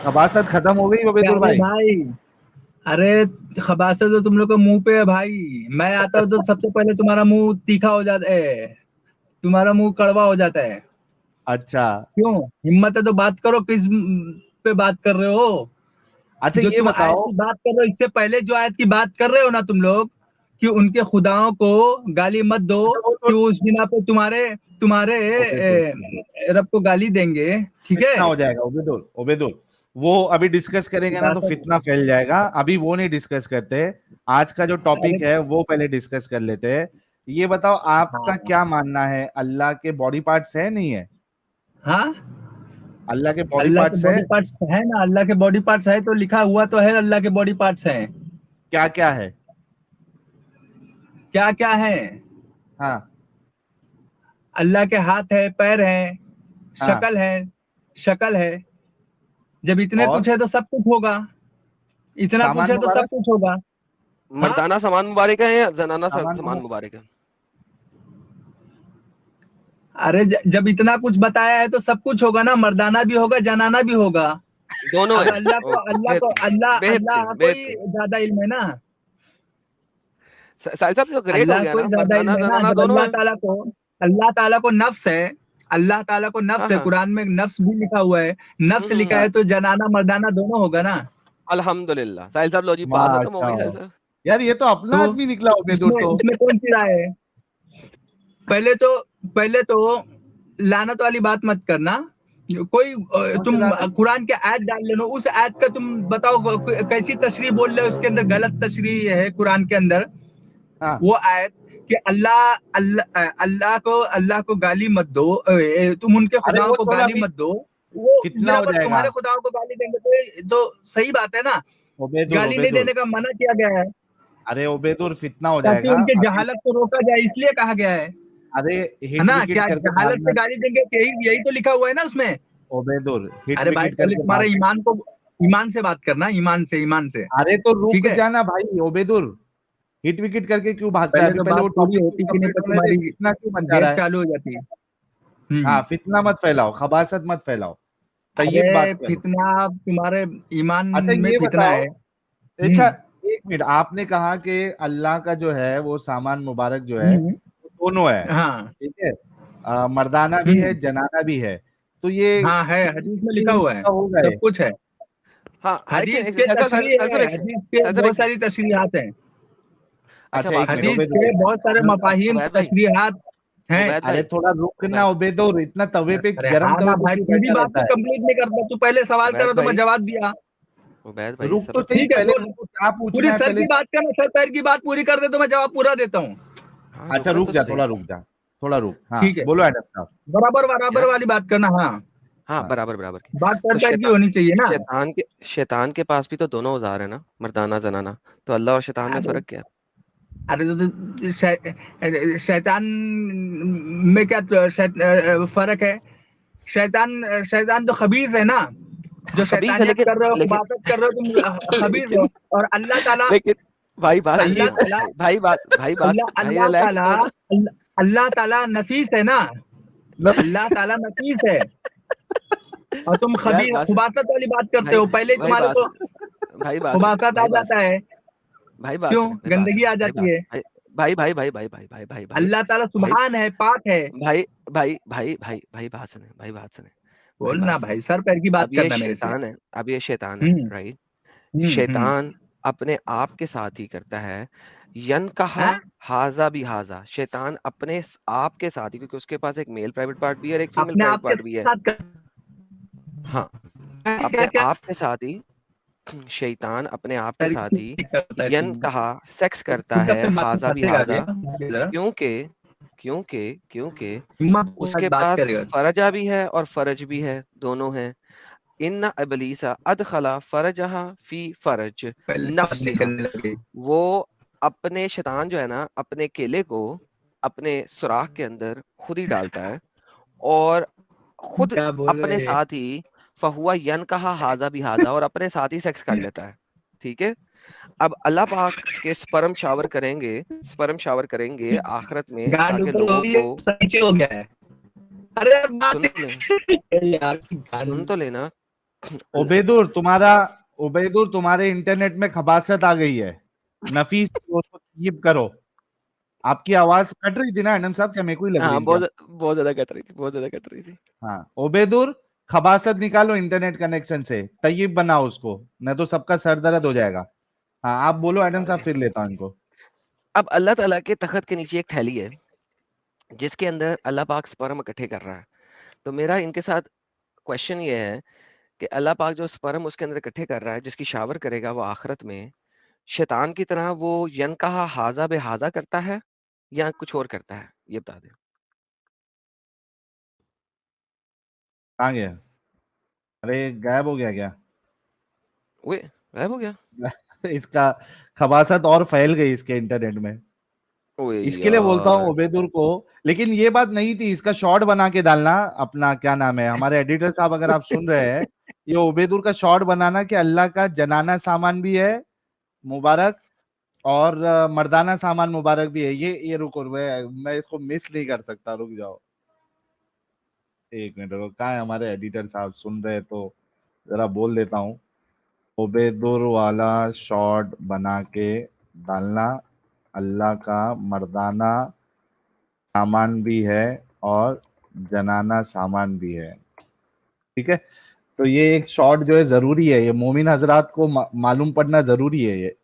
खबासत खत्म हो गई ओबेदुल प्यारे भाई? भाई, अरे खबासा तो तुम लोग के मुंह पे है भाई। मैं आता हूँ तो सबसे पहले तुम्हारा मुंह तीखा हो जाता है, तुम्हारा मुंह कड़वा हो जाता है। अच्छा क्यों? हिम्मत है तो बात करो, किस पे बात कर रहे हो? अच्छा, जो ये तुम आयत बताओ। की बात कर रहे हो, इससे पहले जो आयत की बात कर रहे हो ना तुम लोग, कि उनके खुदाओं को गाली मत दो, अच्छा वो तो कि वो उस बिना पे तुम्हारे तुम्हारे ओबेदुल, रब को गाली देंगे। ठीक है? फितना हो जाएगा ओबेदुल, ओबेदुल। वो अभी डिस्कस करेंगे ना तो फितना फैल जाएगा, अभी वो नहीं डिस्कस करते। आज का जो अरे टॉपिक है वो पहले डिस्कस कर लेते हैं। ये बताओ, आपका हाँ क्या मानना है, अल्लाह के बॉडी पार्ट्स है नहीं है? हाँ, अल्लाह के बॉडी अल्लाह के पार्ट्स है? बॉडी पार्ट्स है ना, अल्लाह के बॉडी पार्ट्स है तो लिखा हुआ तो है, अल्लाह के बॉडी पार्ट्स हैं। क्या क्या है? क्या क्या है? हाँ अल्लाह के हाथ है, पैर है, हाँ। शक्ल है, शक्ल है। जब इतने और कुछ है तो सब कुछ होगा, इतना कुछ सामान है तो सब मुबारक? कुछ होगा। हाँ, मर्दाना सामान मुबारक है या जनाना सामान सामान मुबारक? मुबारक है? अरे जब इतना कुछ बताया है तो सब कुछ होगा ना, मर्दाना भी होगा, जनाना भी होगा। दोनों अब है। अल्लाह को ओके, अल्लाह को बेहतरीन अल्लाह अल्लाह बेहतरीन को ही बेहतरीन। ज्यादा इल्म है ना। साहिल साहब जो ग्रेट हो अल्लाह गया को ना, ही ज्यादा मर्दाना इल्म है ना। जनाना जब दोनों है। अल्लाह ताला को नफ्स है, अल्लाह ताला को हाँ नफ्स है, हाँ। कुरान में नफ्स भी लिखा हुआ है। नफ्स लिखा हम्म। है तो जनाना मर्दाना दोनों होगा ना। अल्हम्दुलिल्लाह साहिल साहब, लो जी बात खत्म हो गई साहिल माशाअल्लाह। साहब। यार ये तो अपना तो आदमी निकला ओबेदुल इसमें तो। इसमें कौन सी राय है? पहले तो पहले तो लानत वाली बात मत करना। कोई कौन सी तुम बात है? कुरान के आयत डाल लेना, उस आयत का तुम बताओ कैसी तशरीह बोल रहे हो, उसके अंदर गलत तशरीह है कुरान के अंदर। हाँ। वो आयत कि अल्लाह को गाली मत दो, तुम उनके अरे खुदाओं वो को थोड़ा गाली अभी मत दो। वो इस फितना बिना हो पर जाएगा। तुम्हारे खुदाओं को गाली देंगे तो सही बात है ना। ओबेदुल, गाली नहीं ओबेदुल। देने का मना किया गया है, अरे ओबेदुल, फितना हो ताकि जाएगा उनके अभी। जहालत को रोका जाए, इसलिए कहा गया अरे है हिट ना। विकेट क्या करके जहालत भागना। से गाली देंगे? यही यही तो लिखा हुआ है ना उसमें। ओबेदुल, हिट अरे भाई विकेट पहले करके तुम्हारा भागना। ईमान से बात करना, ईमान से। अरे तो ठीक रुक है? जाना भाई ओबेदुल। हिट विकेट करके क्यों भागता है? पहले अभी तो पहले वो बात पूरी टॉपिक होती कि नहीं, कंप्लीट तो होने दे, तुम्हारी फितना क्यों मचा रहा घेर है? चालू हो जाती है। हाँ, फितना मत फैलाओ, खबासत मत फैलाओ। अरे तय्यब बात करो। फितना तुम्हारे ईमान अच्छा में ये फितना बताओ। है। अच्छा, हम्म एक मिनट, आपने कहा कि अल्लाह का जो है वो सामान मुबारक जो है हम्म वो दोनों है। हाँ ठीक है। मर्दाना भी है, हम्म जनाना भी है। तो ये हाँ, है, हदीस में लिखा कितनी हुआ है, का हो गए? सब कुछ है। हाँ हाँ, हदीस एक के साहिल साहब, तशरीह साहिल साहब है, एक सेकंड, हदीस के साहिल साहब एक बहुत सेकंड। सारी तशरीहात हैं। अच्छा अच्छा बात एक मिनट सुने। हदीस ओबेदुल। के बहुत सारे मफाहिम अ- तशरीहात हैं। उबैद अरे भाई, थोड़ा रुकना उबैद ओबेदुल, इतना तवे पे, अरे गरम हाँ तवे ना पे भाई, क्यों पूरी बैठा बात तो रहता है? कंप्लीट नहीं करता। तू पहले सवाल उबैद करा तो मैं भाई, जवाब दिया। उबैद भाई रुक तो सबर सही, करो। ठीक है, पहले बोल। मेरे को क्या पूरी पूछना है सर पहले। की बात करना, सर पैर की बात पूरी कर दे तो मैं जवाब पूरा देता हूँ। हाँ अच्छा रुकना रुक तो जा, सही। थोड़ा रुक जा। थोड़ा रुक, हाँ ठीक है, बोलो एडम साहब। बराबर बराबर क्या? वाली बात करना। हाँ, हाँ हाँ। बराबर बराबर की। बात सर तो पैर की होनी चाहिए ना। शैतान के पास भी तो दोनों औजार है ना, मर्दाना जनाना। तो अल्लाह और शैतान में अरे फर्क क्या है? अरे शैतान में क्या फर्क है? शैतान शैतान तो खबीस है ना। जो खबीस है शैतानियत लेकिन कर रहे हो, लेकिन इबादत कर रहे हो तुम, खबीस हो। लेकिन और अल्लाह ताला, लेकिन भाई बात सुनिए, अल्लाह तय्यब। ताला, भाई अल्लाह रिलैक्स ताला, करो ना। अल्लाह ताला नफीस है ना। अल्लाह ताला नफीस है, और तुम यार खबीर खुबासत वाली बात करते भाई हो। पहले ही भाई तुम्हारे बात को सुने, भाई बात सुने, खुबासत आ भाई बात जाता सुने, है। भाई बात क्यों? सुने, भाई बात गंदगी सुने, आ भाई जाती बात है। भाई भाई भाई भाई भाई भाई भाई भाई अल्लाह ताला भाई सुबहान है, पाक है। भाई भाई भाई भाई भाई बात सुने, भाई बात सुने, भाई बात बोलना सुने। भाई, सर पैर की बात करना मेरे से। अब ये शैतान है, हम्म राइट? हम्म। शैतान अपने आप के साथ ही करता है। यन कहा हाँ, हाजा भी हाजा, शैतान अपने आप के साथ ही, क्योंकि उसके पास एक मेल प्राइवेट पार्ट भी है और एक फीमेल अपने प्राइवेट आप के पार्ट भी है। साथ हाँ, क्या अपने क्या आप के साथ ही शैतान अपने आप के पैर साथ ही की करता है तू? यन कहा सेक्स करता खुद है, अपने बात में हाजा भी फंसेगा आगे हाजा। जरा। क्योंकि क्योंकि क्योंकि हिम्मत के साथ उसके बात पास करेगा। फरजा भी है और फरज भी है, दोनों हैं। इन्ना इबलीसा अदखला फरजहा फी फरज पहले बात नफ्सिहा। निकलने लगी। वो अपने शैतान जो है ना, अपने केले को अपने सुराख के अंदर खुद ही डालता है, और खुद क्या बोल अपने रहे हैं? साथ ही फहुआ यन कहा हाजा भी हाजा, और अपने साथ ही सेक्स कर लेता है। ठीक है। अब अल्लाह पाक के स्पर्म शावर करेंगे आखिरत में, गांड ताकि ऊपर हो लोगों गई को है, नीचे हो गया है। अरे यार बात सुन तो ले यार की सुन गांड। तो लेना ओबेदुर तुम्हारे इंटरनेट में खबासत आ गई है। नफीस उसको तय्यब करो। आपकी आवाज कट रही थी ना एडम साहब, क्या मेरे को ही लग हाँ, रही है क्या? बहुत ज्यादा कट रही थी, बहुत ज्यादा कट रही थी। हाँ, ओबेदुर खबासत निकालो इंटरनेट कनेक्शन से, तय्यब बनाओ उसको, नहीं तो सबका सर दर्द हो जाएगा। हाँ आप बोलो एडम साहब, फिर लेता हूं इनको। अब अल्लाह ताला के तख्त के नीचे एक थैली है जिसके अंदर अल्लाह पाक स्पर्म इकट्ठे कर रहा है। तो मेरा इनके साथ क्वेश्चन ये है कि अल्लाह पाक जो स्पर्म उसके अंदर इकट्ठे कर रहा है, जिसकी शावर करेगा वो आखिरत में शैतान की तरह वो यनकहा हाजा बे हाजा करता है या कुछ और करता है, ये बता दें। कहाँ गया? अरे गायब हो गया क्या? वे गायब हो गया। इसका खबासत और फैल गई इसके इंटरनेट में। ओए इसके लिए बोलता हूँ यार, ओबेदुर को, लेकिन ये बात नहीं थी, इसका शॉर्ट बना के डालना। अपना क्या नाम है, हमारे एडिटर साहब अगर आप सुन रहे हैं, ये ओबेदुर का शॉर्ट बनाना कि अल्लाह का जनाना सामान भी है मुबारक, और मर्दाना सामान मुबारक भी है। ये रुको, मैं इसको मिस नहीं कर सकता, रुक जाओ एक मिनट रुको। कहाँ है हमारे एडिटर साहब, सुन रहे तो जरा बोल देता हूँ। ओबेदुर वाला शॉर्ट बना के डालना, अल्लाह का मर्दाना सामान भी है और जनाना सामान भी है। ठीक है, तो ये एक शॉर्ट जो है जरूरी है, ये मोमिन हजरात को मालूम पड़ना जरूरी है ये।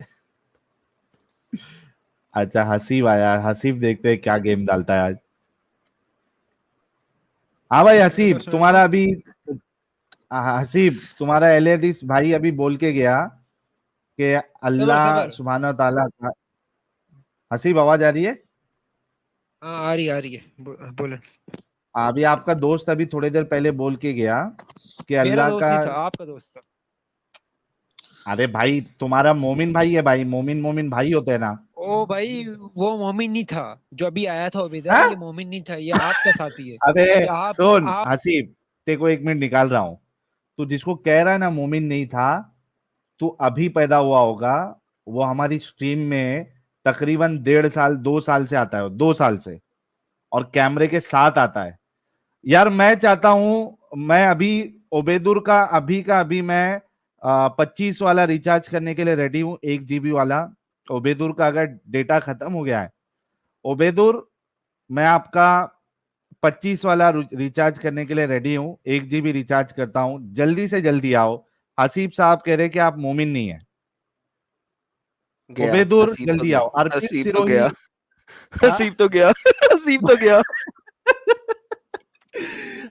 अच्छा हसीब आया, हसीब देखते हैं क्या गेम डालता है आज। हाँ भाई हेलो, हसीब, अस्सलाम तुम्हारा वालेकुम। अभी हसीब तुम्हारा एल हदीस भाई अभी बोल के गया कि सबर अल्लाह सबर। सुब्हान ताला का। हसीब आवाज आ रही है? हाँ, आ रही है, बोले। अभी आपका दोस्त अभी थोड़ी देर पहले बोल के गया कि मेरा अल्लाह दोस्त का। नहीं था, आपका दोस्त था। अरे भाई तुम्हारा मोमिन भाई है भाई, मोमिन मोमिन भाई होते हैं ना। ओ भाई, वो मोमिन नहीं था। जो अभी आया था इधर, हाँ? ये मोमिन नहीं था, ये आपका साथी है। अबे ये आप सुन आप हसीब, ते को एक मिनट निकाल रहा हूं। तू जिसको कह रहा है ना मोमिन नहीं था, तू अभी पैदा हुआ होगा। वो हमारी स्ट्रीम में तकरीबन 1.5 साल 2 साल से आता है, 2 साल से, और कैमरे के साथ आता है। यार मैं चाहता हूं, मैं अभी ओबेदुर का अभी मैं 25 वाला रिचार्ज करने के लिए रेडी हूं, 1 GB वाला। ओबेदुर का अगर डेटा खत्म हो गया है, ओबेदुर मैं आपका 25 वाला रिचार्ज करने के लिए रेडी हूं, 1 GB रिचार्ज करता हूं, जल्दी से जल्दी आओ। हसीब साहब कह रहे कि आप मोमिन नहीं है। गया ओबेदुर हसीब तो जल्दी गया, आओ, अर्पित हसीब तो सिरोही। गया, हाँ? हसीब तो गया, हसीब तो गया,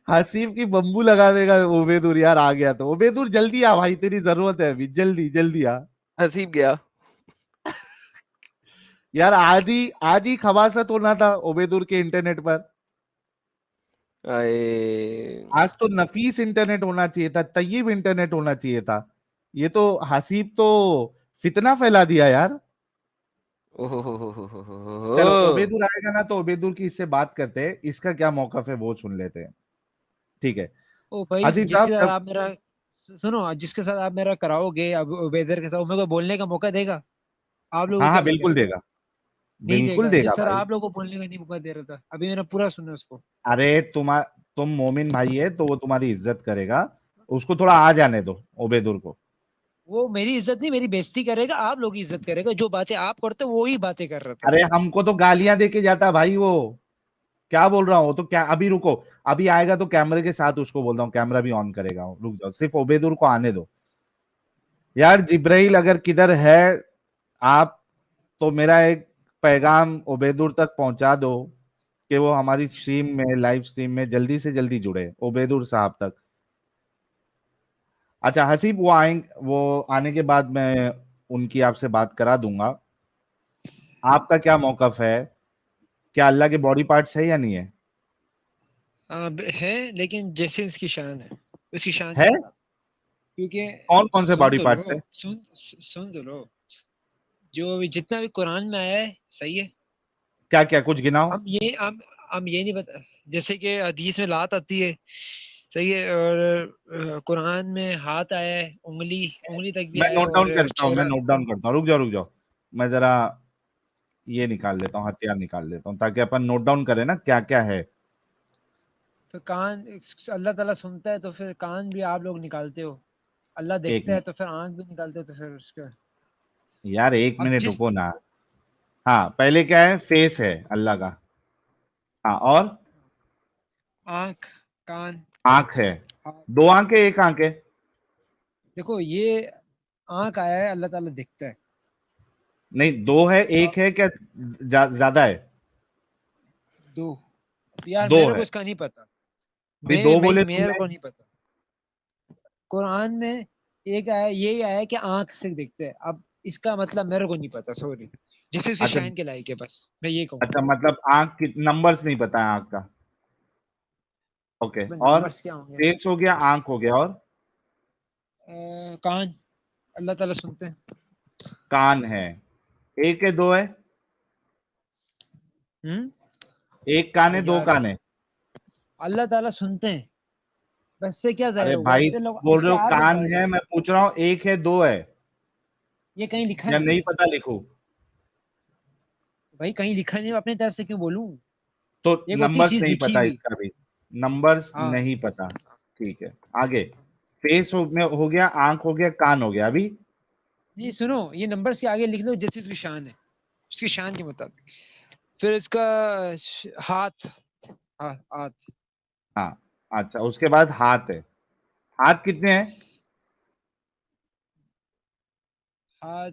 हसीब की बम्बू लगा देगा ओबेदुर, यार आ गया तो। ओबेदुर जल्दी आ भाई, तेरी जरूरत है अभी, जल्दी जल्दी आ। हसीब गया। यार आज ही खबासत होना था ओबेदुर के इंटरनेट पर। आए, आज तो नफीस इंटरनेट होना चाहिए था, तय्यब इंटरनेट होना चाहिए था। ये तो हसीब तो फितना फैला दिया यार। ओहो चलो ओबेदुर आएगा ना, तो ओबेदुर की इससे बात करते हैं, इसका क्या मौकफ है वो सुन लेते हैं। ठीक है ओ भाई, हसीब जिसके साहब साथ आप मेरा सुनो, जिसके साथ आप मेरा कराओगे अब वेदर के साथ, वो मेरे को बोलने का मौका देगा? आप लोगों को हाँ हाँ क्या लग बिल्कुल रहा है? देगा, नहीं बिल्कुल देगा। देगा जिस तरह भाई। आप लोगों को बोलने का नहीं मौका दे रहा था, अभी मैंने पूरा सुना उसको। अरे तुम मोमिन भाई है तो वो तुम्हारी इज्जत करेगा, उसको थोड़ा आ जाने दो ओबेदुर को। वो मेरी इज्जत नहीं, मेरी बेइज्जती करेगा। आप लोग की इज्जत करेगा। जो बातें आप करते हो वो ही बातें कर रहा था। अरे हमको तो गालियां दे के जाता भाई वो। क्या बोल रहा हूँ, तो क्या अभी रुको, अभी आएगा तो कैमरे के साथ उसको बोल रहा हूँ, कैमरा भी ऑन करेगा, रुक जाओ, सिर्फ ओबेदुर को आने दो। यार जिब्राइल अगर किधर है आप, तो मेरा एक पैगाम ओबेदुर तक पहुंचा दो कि वो हमारी स्ट्रीम में, लाइव स्ट्रीम में जल्दी से जल्दी जुड़े, ओबेदुर साहब तक। अच्छा हसीब वो आएंगे, वो आने के बाद मैं उनकी आपसे बात करा दूंगा। आपका क्या मौकफ है, क्या अल्लाह के बॉडी पार्ट्स है या नहीं है? है, लेकिन जैसे उसकी शान है, उसकी शान है? ज्यादा। क्योंकि कौन कौन से सुन बॉडी तो पार्ट्स है? लो, सुन तो लो। जो भी जितना भी कुरान में आया है, सही है। क्या क्या कुछ गिनाओ। हम ये नहीं बता। जैसे कि हदीस में लात आती है, सही है। और कुरान में हाथ आया है, उंगली उंगली तक भी मैं आया है, नोट डाउन और करता हूँ, मैं चेहरा। नोट डाउन करता हूँ, रुक जाओ। मैं जरा ये निकाल लेता हूँ, हथियार निकाल लेता हूँ, ताकि अपन नोट डाउन करें ना क्या क्या है। तो कान, अल्लाह ताला सुनता है, तो फिर कान भी आप लोग निकालते हो। अल्लाह एक देखता है मिनट तो फिर आंख भी निकालते तो फिर उसका यार, एक अब मिनट जिस रुको ना। हाँ, पहले क्या है? फेस है अल्लाह का। हाँ, और आंख, कान, आंख है। हाथ। 2 आंखें, 1 आंख है? देखो ये आंख आया है, अल्लाह ताला देखता है। नहीं, 2 है, 1 है क्या? ज्यादा है? दो। यार 2 मेरे को है। इसका नहीं पता। अभी 2 बोले मेरे तुमने। को नहीं पता। कुरान में एक आया, यही आया कि आंख से देखते हैं। अब इसका मतलब मेरे को नहीं पता, सॉरी। जैसे उसकी अच्छा। शान के लायक है, बस मैं ये अच्छा, कहूंगा। मतलब आंख की नंबर्स नहीं पता है आंख का। ओके। और नंबर्स क्या होंगे? फेस हो गया, आंख हो गया, और कान, अल्लाह ताला सुनते हैं। कान है। 1 है, 2 है? हम्म। 1 कान है, 2 यार कान है? अल्लाह ताला सुनते हैं, बस से क्या अरे जाहिर हुआ? भाई, इससे लोग बोल रहे इससे हो और लोग कान गलत है, है। मैं पूछ रहा हूँ 1 है, 2 है? ये कहीं लिखा या नहीं नहीं है पता लिखूं? भाई, कहीं लिखा नहीं है, अपनी तरफ से क्यों बोलूं? तो एक होती है नंबर्स चीज नहीं लिखी पता हुई। इसका भी? नंबर्स हाँ। नहीं पता। ठीक है, आगे। फेस में हो गया, आंख हो गया, कान हो गया। अभी नहीं सुनो, ये नंबर्स के आगे लिख लो जैसे उसकी शान है, उसकी शान के मुताबिक। फिर इसका हाथ। हाथ। हाँ। अच्छा, उसके बाद हाथ है। हाथ कितने हैं? हाथ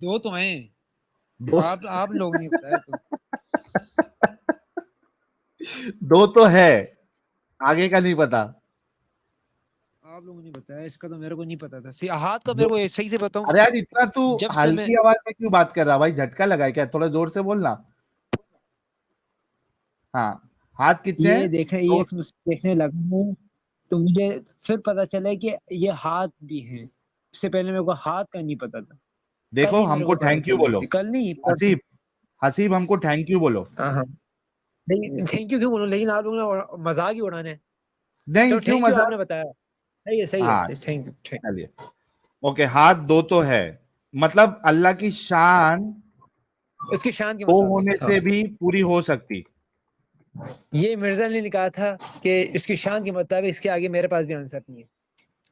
दो तो हैं। 2। आप लोग नहीं बताया तो। 2 तो है, आगे का नहीं पता। आप लोगों ने बताया, इसका तो मेरे को नहीं पता था। हाथ का जो मेरे को सही से बताऊं, अरे यार, इतना तू जब से मैं हल्की आवाज में क्यों बात कर रहा भाई? झटका लगा है क्या? थोड़ा जोर से बोलना। हाँ। हाथ कितने हैं? ये देखे, दो। देखने लगा हूँ तो मुझे फिर पता चला कि ये हाथ भी हैं। इससे पहले मेरे को हाथ का नहीं पता था। कल देखो, ही मेरे हमको को पता थैंक यू चली बोलो। थी, कल नहीं परसों। हसीब, हसीब, हमको थैंक यू बोलो। हाँ हाँ। नहीं, थैंक यू क्यों बोलूं? लेकिन आप लोगों ने मजाक ही उड़ाने हैं। नहीं, चलो क्यों थैंक यू, मजाक? आपने बताया। सही है सही है, हाँ, थैंक यू थैंक। चलिए। ओके, हाथ 2 तो है, मतलब अल्लाह की शान उसकी शान के 2 मुताबिक, होने हाँ। से भी पूरी हो सकती। ये मिर्जा ने कहा था कि इसकी शान के मुताबिक, इसके आगे मेरे पास भी आंसर नहीं है।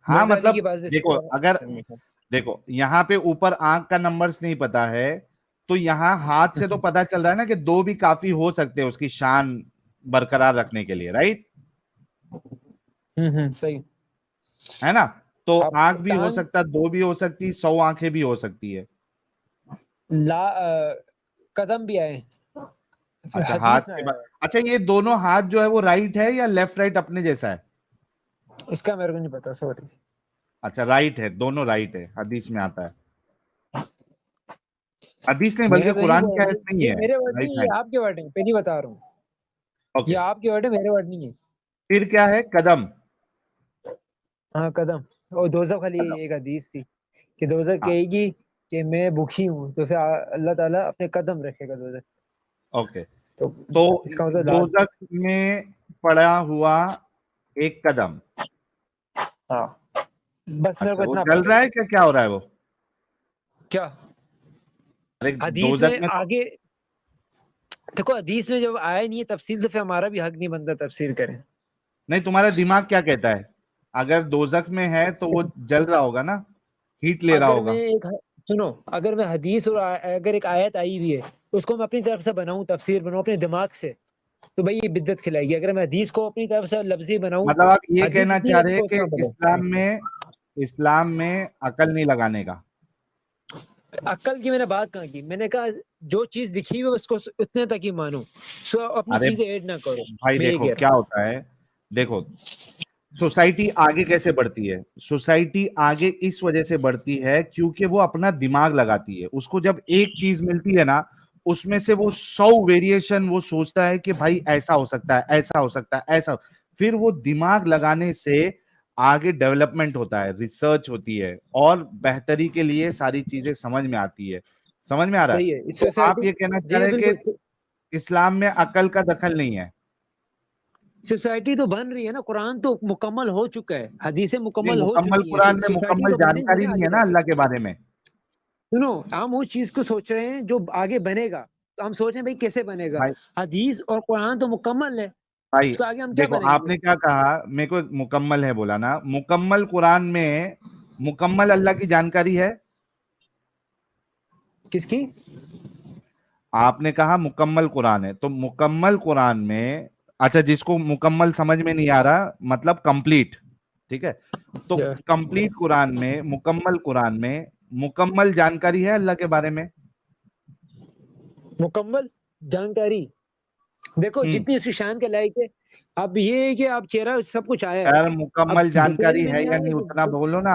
हाँ, मिर्जा अली के मतलब पास भी देखो, इसका अगर आंसर नहीं है। देखो यहाँ पे ऊपर आंख का नंबर्स नहीं पता है, तो यहाँ हाथ से तो पता चल रहा है ना कि 2 भी काफी हो सकते हैं उसकी शान बरकरार रखने के लिए, राइट? सही। है ना? तो अब आंख भी हो टांग सकता, 2 भी हो सकती, 100 आंखें भी हो सकती है। कदम भी आए, अच्छा, हाथ हदीस में के आया बाद। है। अच्छा, ये दोनों हाथ जो है वो राइट है या लेफ्ट राइट अपने जैसा है? इसका मेरे को नहीं पता, सॉरी। अच्छा, राइट है, दोनों राइट है, हदीस में आता है। हदीस नहीं, बल्कि मैंने तो यही कुरान बोला, की आयत में ही ये है। मेरे वर्ड राइट नहीं है, है। ये आपके वर्ड है, पहली बता रहा हूँ। ये ओके। आपके वर्ड है, मेरे वर्ड नहीं है। फिर क्या है? कदम। हाँ, कदम। और दोजख वाली कदम। एक हदीस थी कि दोजख हाँ। कहेगी कि मैं भूखी हूँ, तो फिर अल्लाह ताला अपने कदम रखेगा दोजख। ओके। तो तो इसका मतलब दोजख में पड़ा हुआ एक कदम। हाँ, बस मेरे अच्छा, को वो इतना जल पता रहा है। है क्या? क्या हो रहा है वो? क्या? अरे, हदीस दोजख में में तो आगे देखो, हदीस में जब आया नहीं है तफसील, तो फिर हमारा भी हक नहीं बनता तफसीर करें। नहीं, तुम्हारा दिमाग क्या कहता है? अगर दोजख में है तो वो जल रहा होगा ना, हीट ले रहा अगर मैं होगा। एक सुनो, अगर मैं हदीस और अगर एक आयत आई हुई है, उसको मैं अपनी तरफ से बनाऊं, तफसीर बनाऊं अपने दिमाग से, तो भाई ये बिद्दत खिलाएगी। अगर मैं हदीस को अपनी तरफ से लफ्जी बनाऊं, मतलब आप ये हदीस कहना इतनी चाह है रहे हैं तो कि उसका बोलो। इस्लाम में अकल नहीं लगाने का? अक्ल की मैंने बात कहाँ की? मैंने कहा जो चीज दिखी हुई है उसको उतने तक ही मानो, सो अपनी अरे चीजें ऐड ना करो। भाई, मैं ये देखो कह रहा क्या हूँ। होता है। देखो, सोसाइटी आगे कैसे बढ़ती है? सोसाइटी आगे इस वजह से बढ़ती है क्योंकि वो अपना दिमाग लगाती है। उसको जब एक चीज मिलती है ना, उसमें से वो 100 वेरिएशन वो सोचता है कि भाई ऐसा हो सकता है, ऐसा हो सकता है, ऐसा। फिर वो दिमाग लगाने से आगे डेवलपमेंट होता है, रिसर्च होती है, और बेहतरी के लिए सारी चीजें समझ में आती है। समझ में आ रहा है? सही है, इस तो आप सोसाइटी। ये कहना चाह जी रहे हैं बिल्कुल। कि इस्लाम में अकल का दखल नहीं है? सोसाइटी तो बन रही है ना, कुरान तो मुकम्मल हो चुका है, हदीसें नहीं, मुकम्मल हो मुकम्मल चुकी हैं, कुरान में सोसाइटी मुकम्मल तो बनेगी जानकारी ना नहीं आगे है ना जाके। अल्लाह के बारे में। सुनो, हम उस चीज को सोच रहे हैं जो आगे बनेगा, तो हम सोच रहे हैं भाई कैसे बनेगा। भाई, हदीस और कुरान तो मुकम्मल है, भाई इसको आगे हम क्या देखो, बनेंगे? आपने क्या कहा, मेरे को मुकम्मल है बोला ना, मुकम्मल कुरान में मुकम्मल अल्लाह की जानकारी है। किसकी? आपने कहा मुकम्मल कुरान है, तो मुकम्मल कुरान में, अच्छा जिसको मुकम्मल समझ में नहीं आ रहा, मतलब कंप्लीट, ठीक है, तो कंप्लीट कुरान में, मुकम्मल कुरान में मुकम्मल जानकारी है अल्लाह के बारे में। मुकम्मल जानकारी देखो हम्म जितनी उसकी शान के लायक है। अब ये है कि आप चेहरा सब कुछ आया है, यार, अब मुकम्मल डिटेल जानकारी में है नहीं या आया नहीं, उतना कि बोलो ना।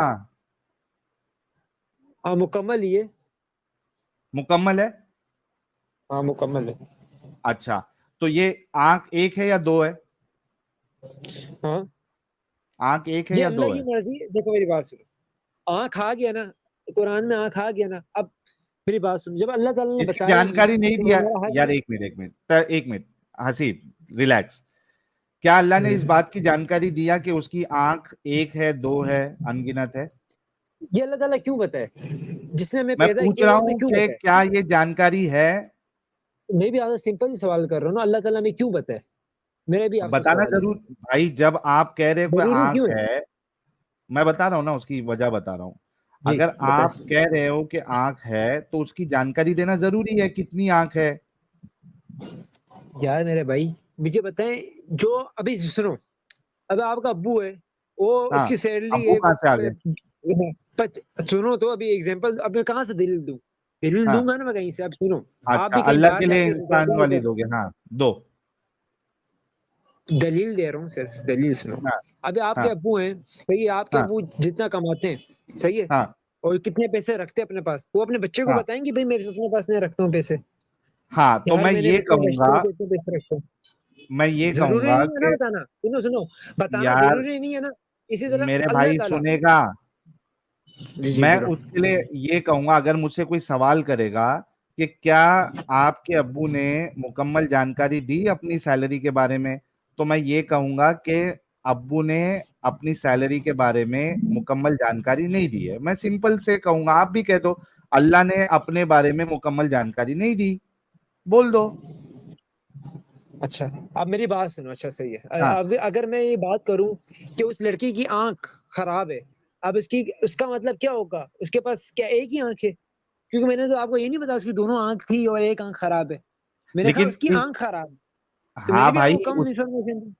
हाँ मुकम्मल ही है। मुकम्मल है। हाँ मुकम्मल है। अच्छा, तो ये आंख एक है या दो है? हाँ आंख एक है ये या अल्लाह दो की है? मर्जी है। देखो मेरी बात सुनो, आंख आ गया ना, कुरान में आंख आ गया ना। अब मेरी बात सुनो, जब अल्लाह ताला ने इसकी बताया नहीं जानकारी नहीं कि दिया। मेरा यार एक मिनट, एक मिनट, एक मिनट, हसीब, रिलैक्स। क्या अल्लाह ने इस बात की जानकारी दिया कि उसकी आंख एक है, दो है, अनगिनत है? ये अल्लाह ताला क्यों बताए? जिसने हमें मैं पैदा पूछ किया रहा वो हमें हूं क्यों कि बताए? क्या ये जानकारी है? मैं भी आपसे सिंपल ही सवाल कर रहा हूँ ना, अल्लाह ताला हमें क्यों बताए? मेरा भी आपसे बताना सवाल है, जरूर भाई, जब आप कह रहे हो कि जरूरी आंख क्यों है? है, मैं बता रहा हूँ ना, उसकी वजह बता रहा हूँ। जी अगर आप बताए। कह रहे हो कि आंख है, तो उसकी जानकारी देना जरूरी है, कितनी आंख है। यार मेरे भाई मुझे बताएं, जो अभी सुनो, अब आपका अब्बू है, वो हाँ, उसकी सैलरी अब्बू है कहाँ से आ गए? सुनो तो अभी एग्जांपल, अब मैं कहाँ से दलील दूं? दलील हाँ, दूंगा ना मैं कहीं से। अब सुनो, आप अच्छा, भी कहीं अल्लाह बाहर के लिए जाके इंसान रिटर्न वाली करो। दोगे? हाँ, दो। दलील दे रहा हूँ, सिर्फ दलील सुनो। हाँ, अभी आपके हाँ, अब्बू हैं, सही है, आपके हाँ, अब्बू जितना कमाते हैं, सही है, हाँ, और कितने पैसे रखते हैं अपने पास, वो अपने बच्चे को हाँ, बताएंगे भाई मेरे अपने पास नहीं रखता हूँ पैसे। हाँ, तो यार मैं मैंने ये बच्चे कहूंगा, बच्चे को इतने पैसे रखते हैं। मैं ये जरूरी कहूंगा नहीं है ना कि बताना, सुनो सुनो, बताना यार, जरूरी नहीं है ना। इसी तरह मेरे अल्लाह भाई ताला। सुनेगा, जी जी मैं बोलो। उसके लिए ये कहूंगा, अगर मुझसे कोई सवाल करेगा कि क्या आपके अब्बू ने मुकम्मल जानकारी दी अपनी सैलरी के बारे में, तो मैं ये कहूंगा कि अब्बू ने अपनी सैलरी के बारे में मुकम्मल जानकारी नहीं दी है। मैं सिंपल से कहूंगा, आप भी कह दो अल्लाह ने अपने बारे में मुकम्मल जानकारी नहीं दी, बोल दो। अच्छा अब मेरी बात सुनो, अच्छा सही है। हाँ, अब अगर मैं ये बात करूं कि उस लड़की की आंख खराब है, अब उसकी उसका मतलब क्या होगा? उसके पास क्या एक ही आंख है? क्योंकि मैंने तो आपको ये नहीं बताया उसकी दोनों आंख थी और एक आंख खराब है। मैंने कहा लेकिन उसकी आंख खराब है, तो हाँ मैंने भी भाई, आपको कम इन्फॉर्मेशन दी।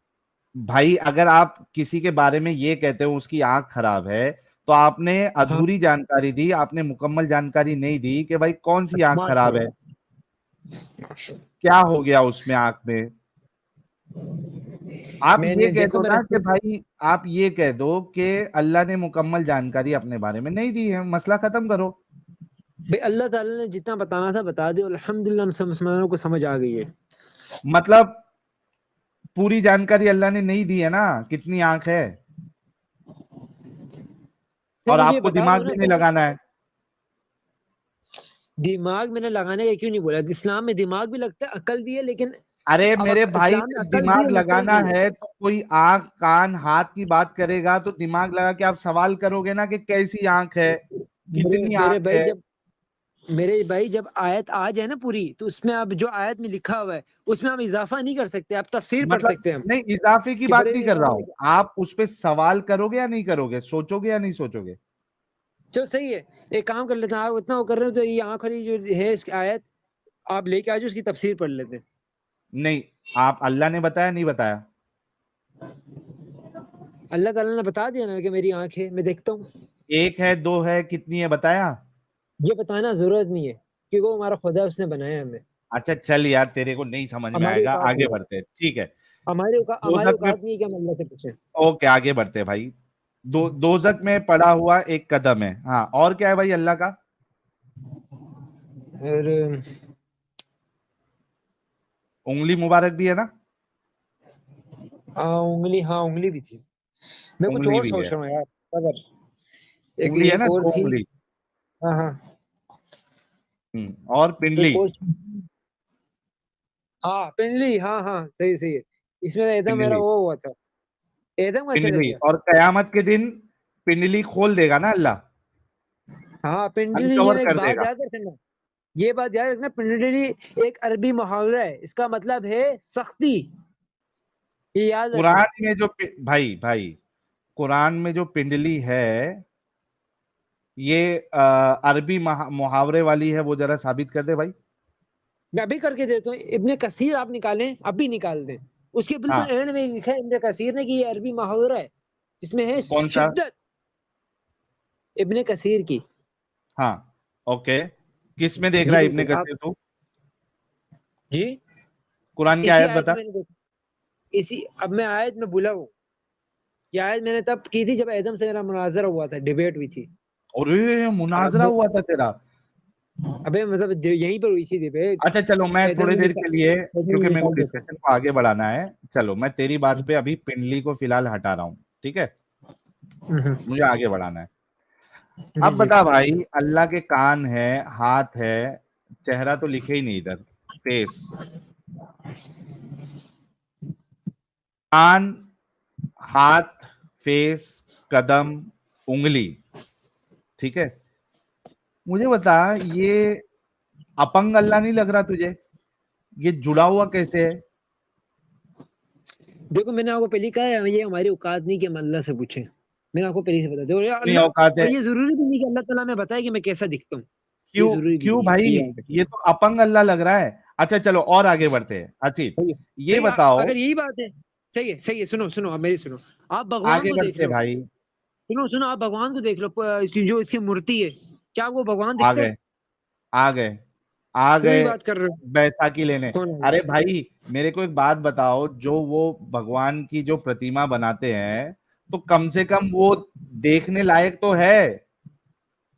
भाई अगर आप किसी के बारे में ये कहते हो उसकी आंख खराब है, तो आपने हाँ अधूरी जानकारी दी, आपने मुकम्मल जानकारी नहीं दी कि भाई कौन सी आंख खराब है, माशाल्लाह माशाल्लाह। क्या हो गया उसमें आंख में। आप ये मैंने कह देखो दो मेरा ना कि भाई, आप ये कह दो कि अल्लाह ने मुकम्मल जानकारी अपने बारे में नहीं दी है, मसला खत्म करो। भाई अल्लाह ताला ने जितना बताना था बता दिया, अल्हम्दुलिल्लाह हम सब मुसलमानों को समझ आ गई है। मतलब पूरी जानकारी अल्लाह ने नहीं दी है ना, कितनी आंख है, तो और मुझे आपको बता दो दिमाग ना भी नहीं फिर। लगाना है। दिमाग मैंने लगाने का क्यों नहीं बोला? इस्लाम में दिमाग भी लगता है, अकल भी है, लेकिन अरे अब मेरे भाई, इस्लाम में जब अकल भी दिमाग है नकल लगाना भी है। है तो कोई आंख कान हाथ की बात करेगा, तो दिमाग लगा के आप सवाल करोगे ना कि कैसी आंख है, मेरे कितनी मेरे आंख भाई है। जब मेरे भाई जब आयत आ जाए ना पूरी, तो उसमें अब जो आयत में लिखा हुआ है उसमें हम इजाफा नहीं कर सकते, आप तफसीर पढ़ मतलब सकते हैं हम, नहीं, इजाफे की कि बात बड़े नहीं कर रहा इमाम ने हूं, आप उस पे सवाल करोगे या नहीं करोगे, सोचोगे या नहीं सोचोगे? चलो सही है, एक काम कर लेते हैं, आप इतना वो कर रहे हो तो ये आंख वाली जो है इसकी आयत आप लेके आ जाओ, उसकी तफसीर पढ़ लेते हैं। नहीं, आप अल्लाह ने बताया नहीं बताया? अल्लाह ताला ने बता दिया ना कि मेरी आंख है, मैं देखता हूँ। एक है, दो है, कितनी है, बताया? ये बताना जरूरत नहीं है, क्योंकि वो हमारा खुदा है, उसने बनाया हमें। अच्छा चल यार, तेरे को नहीं समझ में हमारी आएगा, औकात आगे नहीं है, बढ़ते हैं, ठीक है। हमारी दोजक में, औकात नहीं है कि हम अल्लाह से पूछें। ओके आगे बढ़ते हैं भाई। दोजक में पड़ा हुआ एक कदम है, हाँ, और क्या है भाई अल्लाह का? और उंगली मुबारक भी है ना? उंगली, हाँ उंगली भी थी। मैं कुछ उंगली और भी है, सोच रहा हूँ यार, अगर एक उंगली है एक ना, और दो थी। उंगली। हाँ हाँ और पिंडली। एक और। हाँ पिंडली, हाँ हाँ सही सही है। इसमें एकदम मेरा पिंडली, वो हुआ था, एकदम का चले पिंडली, गया। और कयामत के दिन पिंडली खोल देगा ना अल्लाह, हाँ पिंडली, ये अनकवर मैं एक कर बात देगा। याद रखना, ये बात याद रखना, पिंडली एक अरबी मुहावरा है, इसका मतलब है सख्ती। ये याद रखना। कुरान में जो भाई भाई कुरान में जो पिंडली है ये अरबी मुहावरे वाली है, वो जरा साबित कर दे भाई। मैं अभी करके देता हूँ। इब्ने कसीर आप निकालें, अभी निकाल दें, उसके बिल्कुल हाँ एंड में लिखा है इब्ने कसीर ने कि ये अरबी मुहावरा है जिसमें है कौन सा? शिद्दत। इब्ने कसीर की। हाँ ओके, किस में देख जी रहा है इब्ने बिल्कुल आप कसीर तू? जी कुरान की इसी आयत आयत बता। में मैंने इसी अब मैं आयत में भूला हूँ। ये आयत मैंने तब की थी जब एदम से मेरा मुनाजरा हुआ था, डिबेट हुई थी। अरे मुनाजरा अब हुआ था तेरा? अबे मतलब यहीं पर हुई थी डिबेट। अच्छा चलो, मैं एदम थोड़ी ने देर के लिए, एदम क्योंकि ने मेरे को निकाल दिया था। डिस्कशन को आगे बढ़ाना है, चलो मैं तेरी बात पे अभी पिंडली को फिलहाल हटा रहा हूँ, ठीक है? मुझे आगे बढ़ाना है। जी अब जी। बता भाई, अल्लाह के कान है, हाथ है, चेहरा तो लिखे ही नहीं इधर, फेस। कान, हाथ, फेस, कदम, उंगली, ठीक है? मुझे बता, ये अपंग अल्लाह नहीं लग रहा तुझे? ये जुड़ा हुआ कैसे है? देखो मैंने आपको पहले कहा है, ये हमारी औकात नहीं कि हम अल्लाह से पूछें। मैंने आपको पहले से बता दिया। और ये नहीं अल्लाह, औकात है? और ये जरूरी भी नहीं कि अल्लाह ताला हमें बताए कि मैं कैसा दिखता हूँ। ये क्यों? जरूरी भी क्यों नहीं है, भाई, ये याद रखना। ये तो अपंग अल्लाह लग रहा है। अच्छा चलो और आगे बढ़ते हैं। आसिफ सही है। ये सही है, बताओ, अगर यही बात है, सही है सही है। सुनो सुनो, अब मेरी सुनो। आप भगवान आगे को देख बढ़ते हैं लो, भाई। सुनो सुनो, आप भगवान को देख लो। जो इसकी मूर्ति है, क्या वो भगवान आ दिखता है? गए, आ गए, आ क्यों ही गए बात कर रहे हो? बैसाखी लेने। कौन है? अरे भाई मेरे को एक बात बताओ, जो वो भगवान की जो प्रतिमा बनाते हैं, तो कम से कम वो देखने लायक तो है,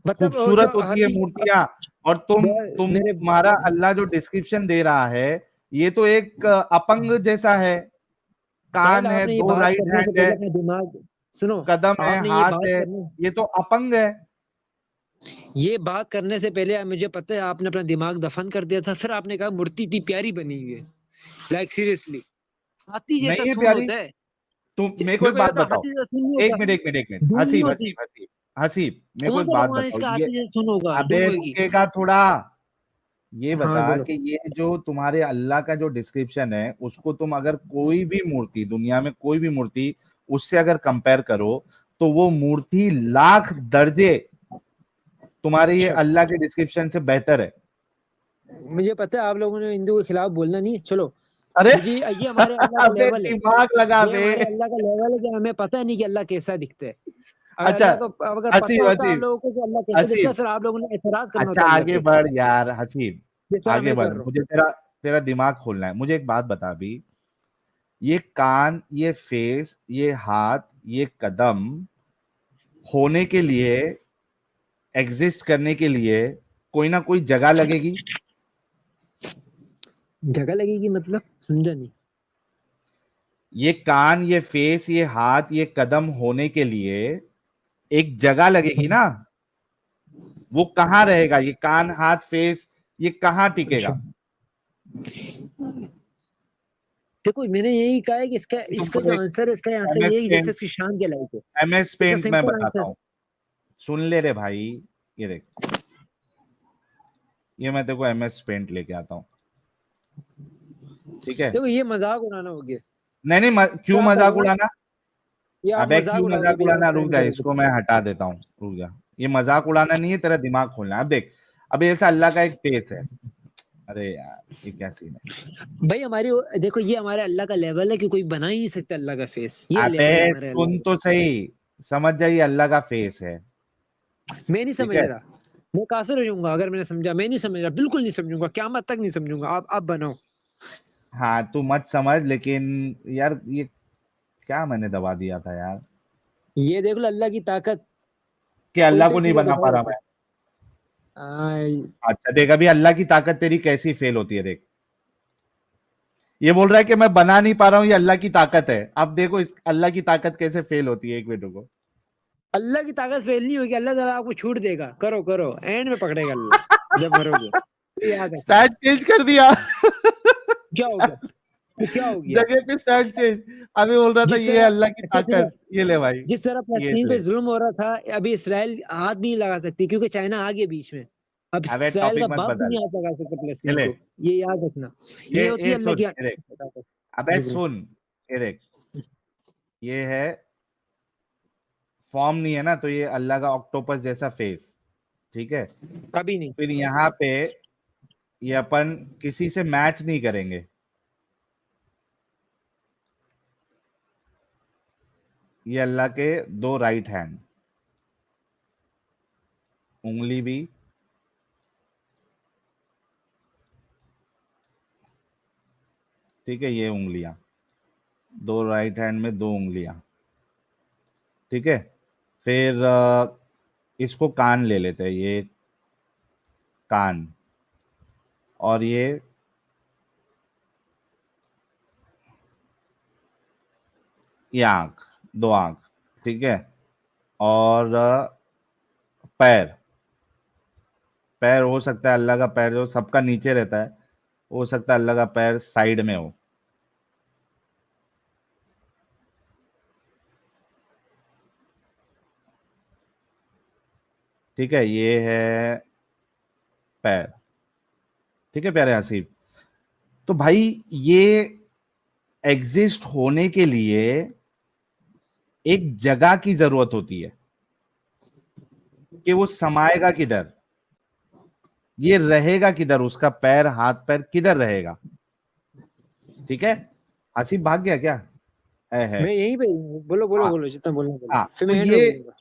मतलब खूबसूरत जो होती हर है चीज मूर्तियां। और मेरे तुम्हारा अल्लाह जो डिस्क्रिप्शन दे रहा है, ये तो एक अपंग जैसा है। साहिल, कान है, आपने ये 2 बात राइट करने से हैंड है, पहले अपना दिमाग सुनो। कदम है, आपने हाथ है, ये तो अपंग है। ये बात करने से पहले मुझे पता है आपने अपना दिमाग दफन कर दिया था। फिर आपने कहा मूर्ति इतनी प्यारी बनी हुई है। लाइक सीरियसली, हाथी जैसा नहीं है सूंड प्यारी? होता है। तुम मेरे को मेरे एक को ये बात बता, बताओ, हाथी जैसा सूंड नहीं एक होता, मिनट एक मिनट एक मिनट, दूध नहीं हसीब होती। हसीब हसीब हसीब, मेरे को कौन एक सा बात भगवान बताओ इसका ये। हाथी जैसा सूंड होगा, अबे दूध होगी? रुकेगा थोड़ा, ये हाँ बता बोलो। कि ये जो तुम्हारे अल्लाह का जो डिस्क्रिप्शन है, उसको तुम अगर कोई भी मूर्ति, दुनिया में कोई भी मूर्ति, उससे अगर कंपेयर करो, तो वो मूर्ति लाख दर्जे तुम्हारे ये अच्छा, अल्लाह के डिस्क्रिप्शन से बेहतर है। मुझे पता है आप लोगों ने हिंदू के खिलाफ बोलना नहीं है, चलो। अरे मुझे ये हमारे अल्लाह का अबे लेवल है। दिमाग लगा ये बे। हमारे अल्लाह का लेवल है कि हमें पता नहीं कि अल्लाह कैसा दिखता है। अगर अच्छा अल्लाह को अगर पता हसीब होता आप हसीब लोगों को कि अल्लाह कैसे दिखता है, हसीब, फिर आप लोगों ने एतराज करना अच्छा होता अल्लाह आगे पे, बढ़ यार हसीब, जिस तरह आगे मैं बढ़, कर रहा हूँ। मुझे तेरा तेरा दिमाग खोलना है। मुझे एक बात बता भी, ये कान, ये फेस, ये हाथ, ये कदम होने के लिए, एग्जिस्ट करने के लिए कोई ना कोई जगह लगेगी। जगह लगेगी मतलब समझा नहीं। ये कान, ये फेस, ये हाथ, ये कदम होने के लिए एक जगह लगेगी ना। वो कहाँ रहेगा? ये कान, हाथ, फेस, ये कहाँ अच्छा, टिकेगा? देखो मैंने यही कहा है कि इसका इसका तुमको जो देख, आंसर है, इसका आंसर एमएस ये है कि जैसे पेंट, उसकी शान के लायक है। एमएस इसका पेंट मैं सिंपल बताता आंसर। हूँ, सुन ले रे भाई। ये देख, ये मैं तेरे को एमएस पेंट लेके आता हूँ, ठीक है? देखो ये मजाक उड़ाना हो गया। नहीं नहीं, तो क्यों आप मजाक भगवान, उड़ाना? ये आप अबे मजाक क्यों उड़ाओगे मजाक मेरी उड़ाना? लाइफ रुक में जा, करोगे इसको तो। मैं हटा देता हूँ, रुक जा। ये मजाक उड़ाना नहीं है, तेरा दिमाग खोलना है। अब देख, अब ऐसा अल्लाह का एक फेस है। अरे यार ये क्या सीन है? भाई हमारी, देखो ये हमारे अल्लाह का लेवल है कि कोई बना ही नहीं सकता अल्लाह का फेस। ये अबे लेवल है हमारे अल्लाह सुन तो सही, समझ जाइए, अल्लाह का फेस है, का। मैं नहीं ठीक समझ है? रहा। मैं काफिर हो जाऊंगा अगर मैंने समझा। मैं नहीं समझ रहा, बिल्कुल नहीं समझूंगा, क्यामत तक नहीं समझूंगा। आप बनाओ। हाँ तू मत समझ, लेकिन यार ये क्या मैंने दबा दिया था यार, ये देख लो अल्लाह की ताकत, कि अल्लाह को उल्टी नहीं सीधा बना पा दिखाओ रहा उसे। मैं। आ, अच्छा देख, अभी अल्लाह की ताकत तेरी कैसी फेल होती है, देख। ये बोल रहा है कि मैं बना नहीं पा रहा हूँ, ये अल्लाह की ताकत है। अब देखो इस अल्लाह की ताकत कैसे फेल होती है, एक मिनट को। अल्लाह की ताकत फेल नहीं होगी। अल्लाह ताला आपको छूट देगा, करो करो, एंड में पकड़ेगा अल्लाह जब मरोगे। ये याद रखना। स्टैट चेंज कर दिया। क्या हो गया? तो क्या हो गया? जगह पे स्टैट चेंज। अभी बोल रहा था जिस ये है तरह, अल्लाह की अच्छा सुनो, ताकत, ये ले भाई, जिस तरह ये फलस्तीन पे ले। जुल्म हो रहा था, अभी इसराइल हाथ भी नहीं लगा सकती क्योंकि चाइना आ गया बीच में। अब अबे इसराइल का टॉपिक मत बाप भी बदल, नहीं हाथ लगा सकता ये फलस्तीन ले, को। ये याद रखना। ये होती ये है अल्लाह सुन, की ये देख, ताकत। अबे जी ब्रो। सुन, ये देख, ये है फॉर्म नहीं है ना, तो ये अल्लाह का ऑक्टोपस जैसा फेस, ठीक है। कभी नहीं। फिर यहाँ पे ये अपन किसी से मैच नहीं करेंगे, ये अल्लाह के 2 राइट हैंड, उंगली भी, ठीक है, ये उंगलियां, 2 राइट हैंड में 2 उंगलियां, ठीक है। फिर इसको कान ले लेते हैं, ये कान, और ये आंख, 2 आंख, ठीक है। और पैर, पैर हो सकता है अल्लाह का पैर जो सबका नीचे रहता है, हो सकता है अल्लाह का पैर साइड में हो, ठीक है। ये है पैर, ठीक है प्यारे हसीब। तो भाई ये एग्जिस्ट होने के लिए एक जगह की जरूरत होती है कि वो समाएगा किधर, ये रहेगा किधर, उसका पैर हाथ पैर किधर रहेगा, ठीक है। हसीब भाग गया क्या? है। मैं यहीं पे हूँ। बोलो बोलो हाँ। बोलो, जितना बोलना बोलो, हाँ, फिर तो मैं एंड में बोलूंगा।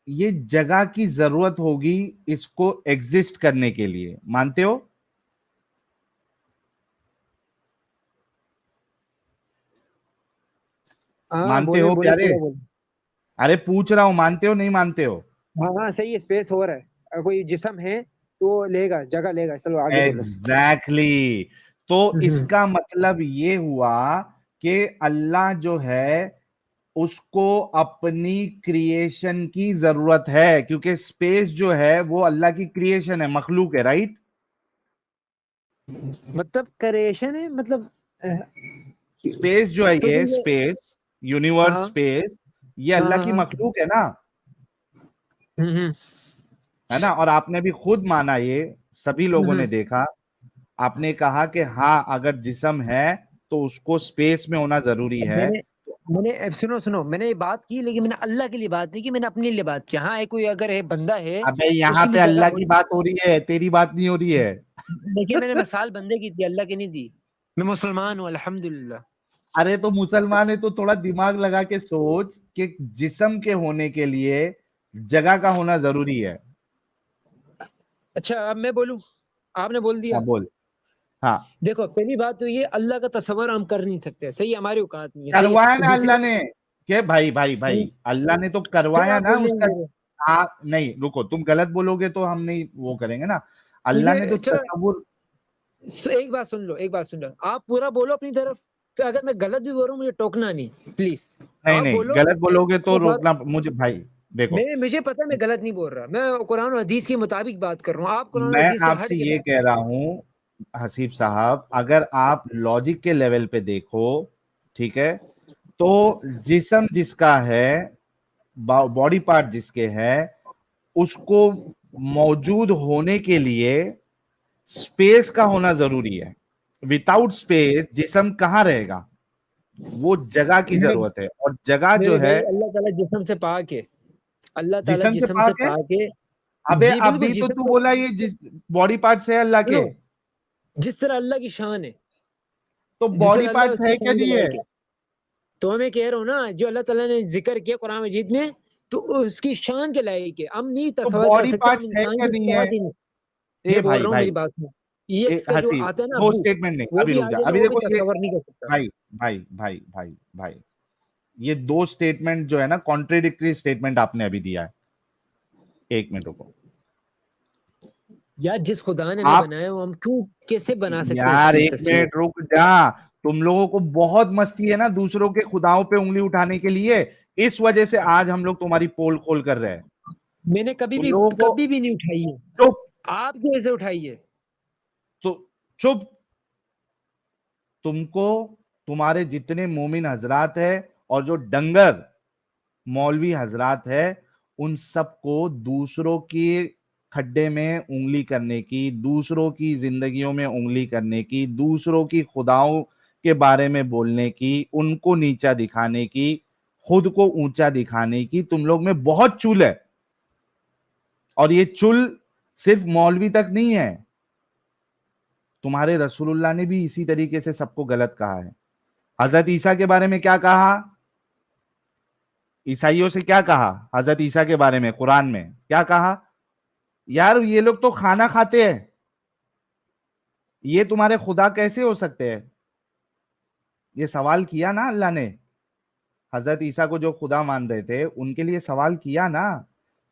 ये जगह की जरूरत होगी इसको एग्जिस्ट करने के लिए, मानते हो? हाँ मानते बोले हो बोले प्यारे? पूरा बोलो। अरे पूछ रहा हूं, मानते हो नहीं मानते हो? हाँ हाँ सही है, स्पेस हो रहा है। अगर कोई जिस्म है तो वो लेगा, जगह लेगा। चलो आगे बोलो। एग्जैक्टली तो इसका मतलब ये हुआ कि अल्लाह जो है उसको अपनी क्रिएशन की जरूरत है, क्योंकि स्पेस जो है वो अल्लाह की क्रिएशन है, मखलूक है, राइट? मतलब क्रिएशन है, मतलब स्पेस जो है, तो ये फिर स्पेस, यूनिवर्स हाँ स्पेस, ये हाँ अल्लाह हाँ की हाँ। मखलूक है ना, हम्म है ना। और आपने भी खुद माना, ये सभी लोगों हम्म। ने देखा, आपने कहा कि हाँ अगर जिस्म है तो उसको स्पेस में होना जरूरी है। मैंने मैंने सुनो सुनो, मैंने ये बात की, लेकिन मैंने अल्लाह के लिए बात नहीं की, मैंने अपने लिए बात की। हाँ है, कोई अगर है बंदा है अबे तो यहाँ उसके पे लिए जगह अल्लाह की होनी। बात हो रही है, तेरी बात नहीं हो रही है। देखिए मैंने मिसाल बंदे की दी, अल्लाह की नहीं दी। मैं मुसलमान हूँ अल्हम्दुलिल्लाह। अरे तो मुसलमान है तो थोड़ा दिमाग लगा के सोच कि जिस्म के होने के लिए जगह का होना जरूरी है। अच्छा अब मैं बोलूं, आपने बोल दिया। हाँ बोल। हाँ, देखो पहली बात तो ये, अल्लाह का तस्वर हम कर नहीं सकते, सही है, हमारी औकात नहीं है, सही करवाया है। ना दूसरी अल्लाह बात, ने, के भाई भाई भाई, नहीं, अल्लाह ने तो फिर करवाया आप ना बोल रहे उसका। हैं। नहीं रुको, तुम गलत बोलोगे तो हम नहीं वो करेंगे ना। अल्लाह ने मुझे तो चलो, तसव्वुर। एक बात सुन लो, एक बात सुन लो, आप पूरा बोलो अपनी तरफ। फिर अगर मैं गलत भी बोल रहा हूँ मुझे टोकना नहीं, प्लीज। नहीं आप नहीं, बोलो। गलत बोलोगे तो वो बात, रोकना मुझे भाई। देखो, मुझे पता है मैं गलत नहीं बोल रहा, मैं कुरान और हदीस के मुताबिक बात कर रहा हूँ। आप कुरान और मैं हदीस से हट आपसे के ये बात कह रहा हूं हसीब साहब, अगर आप लॉजिक के लेवल पे देखो, ठीक है, तो जिस्म जिसका है, बॉडी पार्ट जिसके है, उसको मौजूद होने के लिए स्पेस का होना जरूरी है। विदाउट स्पेस जिस्म कहाँ रहेगा? वो जगह की मेरे जरूरत है, और जगह जो मेरे है भाई, अल्लाह ताला जिस्म से पाक है। अल्लाह ताला जिस्म से जिस्म से पाक है। पाक है। अबे जी बिल्कुल, अभी तो जिस्म तू तो बोला ये जिस बॉडी पार्ट्स है अल्लाह सुनो, के, जिस तरह अल्लाह की शान है, तो जिस बॉडी तरह अल्लाह पार्ट्स उसकी है क्या शान के नहीं है? लायक है। तो मैं कह रहा हूँ ना, जो अल्लाह ताला ने जिक्र किया कुरान मजीद में, तो उसकी शान के लायक है। हम नहीं तो तस्वर कर बॉडी सकते, हम पार्ट्स है इंसान क्या की नहीं है? औकात ही नहीं। ए मैं बोल भाई रहा हूँ, भाई, मेरी बात सुनो। ये ए इसका जो हसीब, आता है ना दो अबू, स्टेटमेंट नहीं, वो अभी भी रुक आ जा, जाए ना, अभी वो भी देखो ये, तस्वर नहीं कर सकता। भाई भाई भाई भाई भाई, ये 2 स्टेटमेंट जो है ना, कॉन्ट्रेडिक्टरी स्टेटमेंट आपने अभी दिया है। 1 मिनट रुको। यार जिस खुदा ने हमें आप, बनाया, वो हम क्यों कैसे बना सकते हैं यार उसकी 1 तस्वीर। मिनट रुक जा। तुम लोगों को बहुत मस्ती है ना दूसरों के खुदाओं पे उंगली उठाने के लिए, इस वजह से आज हम लोग तुम्हारी पोल खोल कर रहे हैं। मैंने तुम लोगों को, कभी भी नहीं उठाई है। चुप, आप क्यों ऐसे उठाई है? तो चुप। तुमको, तुम्हारे जितने मोमिन हजरात है और जो डंगर मौलवी हजरात है, उन सबको दूसरों के खड्डे में उंगली करने की, दूसरों की जिंदगियों में उंगली करने की, दूसरों की खुदाओं के बारे में बोलने की, उनको नीचा दिखाने की, खुद को ऊंचा दिखाने की तुम लोग में बहुत चुल है। और ये चुल सिर्फ मौलवी तक नहीं है, तुम्हारे रसूलुल्लाह ने भी इसी तरीके से सबको गलत कहा है। हजरत ईसा के बारे में क्या कहा, ईसाइयों से क्या कहा हजरत ईसा के बारे में, कुरान में क्या कहा, यार ये लोग तो खाना खाते हैं, ये तुम्हारे खुदा कैसे हो सकते हैं। ये सवाल किया ना अल्लाह ने, हजरत ईसा को जो खुदा मान रहे थे उनके लिए सवाल किया ना।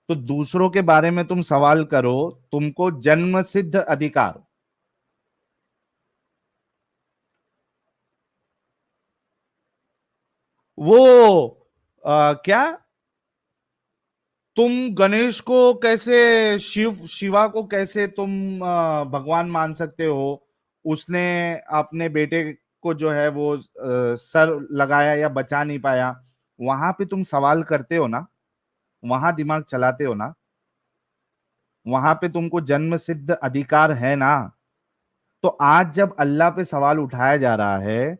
तो दूसरों के बारे में तुम सवाल करो, तुमको जन्म सिद्ध अधिकार। वो क्या, तुम गणेश को कैसे, शिवा को कैसे तुम भगवान मान सकते हो, उसने अपने बेटे को जो है वो सर लगाया या बचा नहीं पाया, वहां पे तुम सवाल करते हो ना, वहां दिमाग चलाते हो ना, वहां पे तुमको जन्म सिद्ध अधिकार है ना। तो आज जब अल्लाह पे सवाल उठाया जा रहा है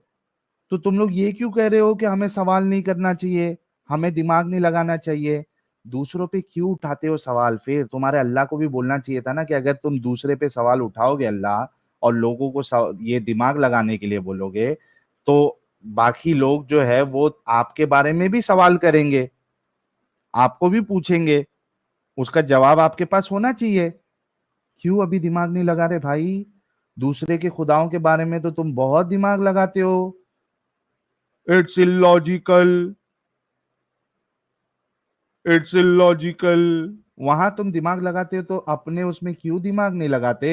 तो तुम लोग ये क्यों कह रहे हो कि हमें सवाल नहीं करना चाहिए, हमें दिमाग नहीं लगाना चाहिए। दूसरों पे क्यों उठाते हो सवाल, फिर तुम्हारे अल्लाह को भी बोलना चाहिए था ना कि अगर तुम दूसरे पे सवाल उठाओगे अल्लाह, और लोगों को ये दिमाग लगाने के लिए बोलोगे, तो बाकी लोग जो है वो आपके बारे में भी सवाल करेंगे, आपको भी पूछेंगे, उसका जवाब आपके पास होना चाहिए। क्यों अभी दिमाग नहीं लगा रहे भाई, दूसरे के खुदाओं के बारे में तो तुम बहुत दिमाग लगाते हो। इट्स इलॉजिकल, इट्स इलॉजिकल, वहां तुम दिमाग लगाते हो, तो अपने उसमें क्यों दिमाग नहीं लगाते,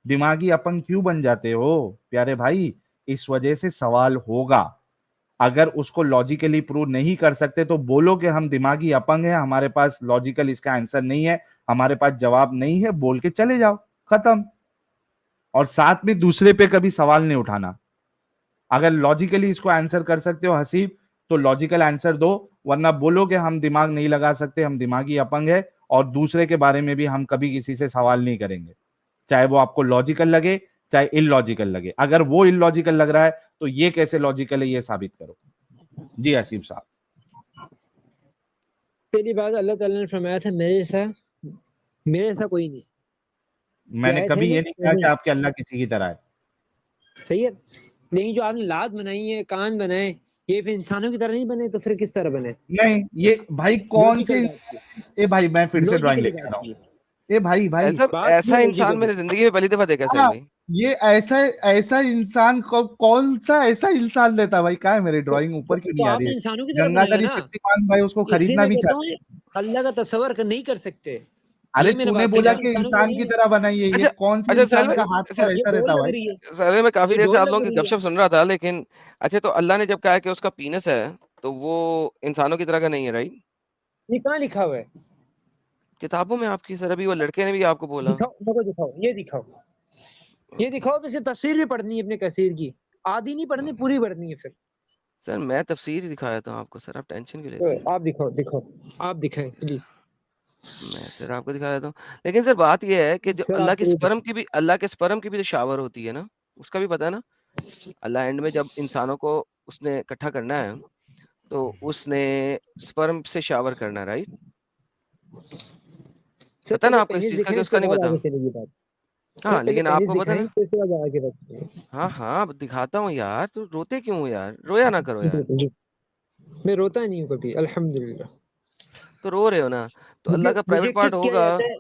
दिमागी अपंग क्यों बन जाते हो प्यारे भाई। इस वजह से सवाल होगा, अगर उसको लॉजिकली प्रूव नहीं कर सकते तो बोलो कि हम दिमागी अपंग हैं, हमारे पास लॉजिकल इसका आंसर नहीं है, हमारे पास जवाब नहीं है, बोल के चले जाओ, खत्म। और साथ में दूसरे पे कभी सवाल नहीं उठाना। अगर लॉजिकली इसको आंसर कर सकते हो हसीब, तो लॉजिकल आंसर दो, वरना बोलो कि हम दिमाग नहीं लगा सकते, हम दिमागी अपंग है, और दूसरे के बारे में भी हम कभी किसी से सवाल नहीं करेंगे, चाहे वो आपको लॉजिकल लगे चाहे इलॉजिकल लगे। अगर वो इलॉजिकल लग रहा है तो ये कैसे लॉजिकल है, ये साबित करो। जी हसीब साहब। पहली बात, अल्लाह ताला ने फरमाया था मेरे जैसा कोई नहीं। मैंने आयत कभी है ये ना, नहीं कहा कि आपके अल्लाह किसी की तरह है। सही है, लेकिन जो आपने लात बनाई है, कान बनाए, ये फिर इंसानों की तरह नहीं बने, तो फिर किस तरह बने? नहीं ये भाई कौन से, लॉजिकल बात की, ए भाई मैं फिर से ड्राइंग लॉजिकली लेके आ बात रहा हूँ। की, ए भाई भाई ऐसा बात ऐसा ये इंसान लॉजिकल मैंने जिंदगी में पहली दफा देखा है हाँ, साहिल भाई। ये ऐसा ऐसा इंसान कौन सा ऐसा इंसान रहता भाई, क्या है मेरी ड्राइंग ऊपर क्यों नहीं तो आ रही आपने है। इंसानों की तरह बनाया गंगाधरी ना, शक्तिमान भाई उसको इसलिए खरीदना मैं भी कहता चाहते। हूँ अल्लाह का तस्वर नहीं कर सकते। अरे ये मैंने तूने बात बोला कही, कि इंसानों की इंसान की तरह बनाइए, ये अच्छा कौन से अच्छा साहिल इंसान भाई, का हाथ अच्छा पर ये ऐसा ढोल रहता लग भाई। रही है, साहिल भाई, मैं काफी ये देर से ढोल आप लग लोगों की रही है। गपशप सुन रहा था, लेकिन अच्छा तो अल्लाह ने जब कहा कि उसका पीनस है तो वो इंसानों की तरह का नहीं है, राइट? ये कहाँ लिखा हुआ है? किताबों में आपकी सर, अभी वो लड़के ने भी आपको बोला। दिखाओ, मेरे को दिखाओ, ये दिखाओ, तो इसकी तफसीर भी पढ़नी है अपने कसीर की, आधी नहीं पढ़नी, पूरी पढ़नी है फिर। सर मैं तफसीर ही दिखाया था आपको, सर आप टेंशन क्यों लेते तो हैं? आप दिखाओ, आप दिखाएं प्लीज। मैं सर आपको दिखाया था, लेकिन सर बात ये है कि जो सर अल्लाह आप की स्पर्म की भी, अल्लाह के स्पर्म की भी तो शावर होती है ना, उसका भी पता है ना। अल्लाह एंड में जब इंसानों को उसने इकट्ठा करना है तो उसने स्पर्म से शावर करना है, राइट? सर पता ना पहले आपको इस पेनिस चीज का कि दिखाएं, उसके उसका नहीं बाद पता? आगे चलेगी बात। सर हाँ पहले लेकिन पेनिस आपको पता दिखाएं, ना। फिर उसके बाद आगे बात करेंगे। हाँ हाँ अब दिखाता हूँ यार, तो रोते क्यों हो यार, रोया ना करो यार। जी, मैं रोता नहीं हूँ कभी, अल्हम्दुलिल्लाह। तो रो रहे हो ना, तो अल्लाह मुझे का मुझे प्राइवेट पार्ट किक किया होगा। जाता है,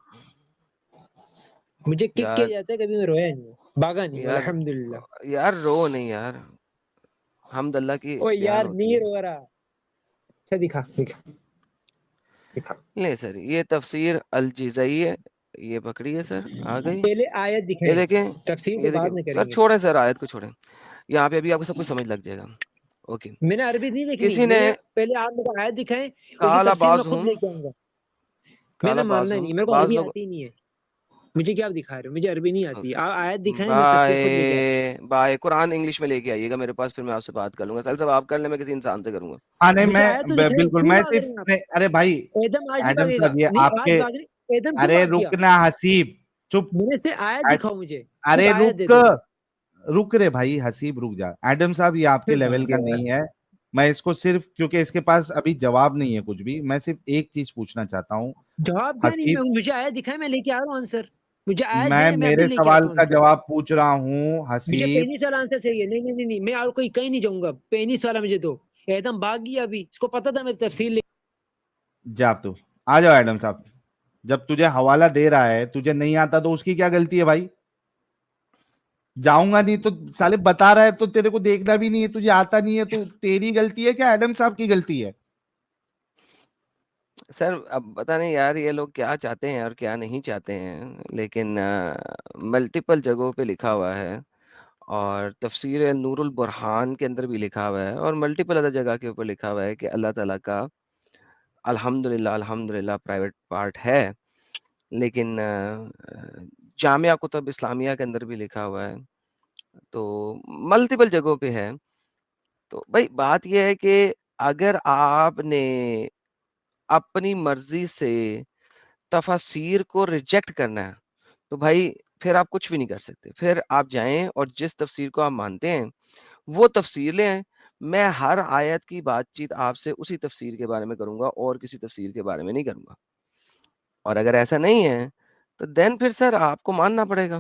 मुझे किक किया यार जाता है, कभी मैं रोया नहीं हूँ, भागा नहीं हूँ, यार अल्हम्दुलिल्लाह। यार रो नहीं यार, हमद अल्लाह की ओ बयान यार होती नहीं है। रो रहा। अच्छा दिखा। ले सर ये तफसीर अल जिज़ई है, ये पकड़ी है सर, आ गई। पहले आयत ये दिखाएं, देखें, तफसीर तो ये देखें बाद में सर, करेंगे। छोड़े सर आयत को छोड़ें, यहाँ पे अभी आपको सब कुछ समझ लग जाएगा। ओके। मैंने अरबी नहीं लिखनी, किसी ने मैंने पहले आप मेरे को आयत दिखाएं, उसकी काला तफसीर मैं खुद बाज़हुम, लेके आऊंगा। काला मैंने मानना ही बाज़हुम नहीं, मेरे को बाज़ अरबी लोग। आती ही नहीं है। मुझे क्या आप दिखा रहे हो, मुझे अरबी नहीं आती। आप आयत दिखाएं, मैं तफसीर खुद लेके आता बाय बाय, कुरान इंग्लिश में लेके आइएगा मेरे पास, फिर मैं आपसे बात कर लूंगा। साल साहब आप कर ले, मैं किसी इंसान से करूंगा। हाँ नहीं हूं। मुझे आयत तो मैं दिखाएं, बिल्कुल, क्यों मैं भाग सिर्फ रहे हैं आप? नहीं, अरे भाई एदम आज भी एडम भागेगा, साहब ये नहीं आज आपके, भाग रहे, एदम क्यों अरे भाग गया? रुकना हसीब, चुप। मेरे से आयत अ- दिखाओ मुझे, सिर्फ अरे आयत दे रुक, दो बस। रुक रे भाई हसीब, रुक जा। एडम साहब ये आपके लेवल का नहीं है। मैं इसको सिर्फ, क्योंकि इसके पास अभी जवाब नहीं है कुछ भी, मैं सिर्फ एक चीज पूछना चाहता हूँ। जवाब क्या नहीं, हसीब, मुझे आया दिखाए, मैं लेके आ रहा हूँ आंसर। मुझे आया मैं दे, मैं अभी मेरे लेके सवाल आता हूँ का आंसर। जवाब पूछ रहा हूँ मुझे हसीब। पेनिस वाला आंसर चाहिए। नहीं नहीं नहीं नहीं, मैं और कोई कहीं नहीं जाऊंगा, पेनिस वाला मुझे दो। एकदम भाग गया अभी, इसको पता था मेरी तफसील। जा तू, आ जाओ एडम साहब। जब तुझे हवाला दे रहा है, तुझे नहीं आता तो उसकी क्या गलती है भाई? जाऊंगा नहीं तो साले बता रहा है तो तेरे को देखना भी नहीं है, तुझे आता नहीं है, तो तेरी गलती है क्या एडम साहब की गलती है? सर अब पता नहीं यार ये लोग क्या चाहते हैं और क्या नहीं चाहते हैं, लेकिन मल्टीपल जगहों पे लिखा हुआ है और तफसीर नूरुल बुरहान के अंदर भी लिखा हुआ है और मल्टीपल अदर जगह के ऊपर लिखा हुआ है कि अल्लाह ताला का अल्हम्दुलिल्लाह प्राइवेट पार्ट है। लेकिन जामिया कुतुब इस्लामिया के अंदर भी लिखा हुआ है, तो मल्टीपल जगहों पे है। तो भाई बात यह है कि अगर आपने अपनी मर्जी से तफसीर को रिजेक्ट करना है, तो भाई फिर आप कुछ भी नहीं कर सकते। फिर आप जाएं और जिस तफसीर को आप मानते हैं वो तफसीर ले आएं। मैं हर आयत की बातचीत आपसे उसी तफसीर के बारे में करूंगा और किसी तफसीर के बारे में नहीं करूंगा। और अगर ऐसा नहीं है तो देन फिर सर आपको मानना पड़ेगा।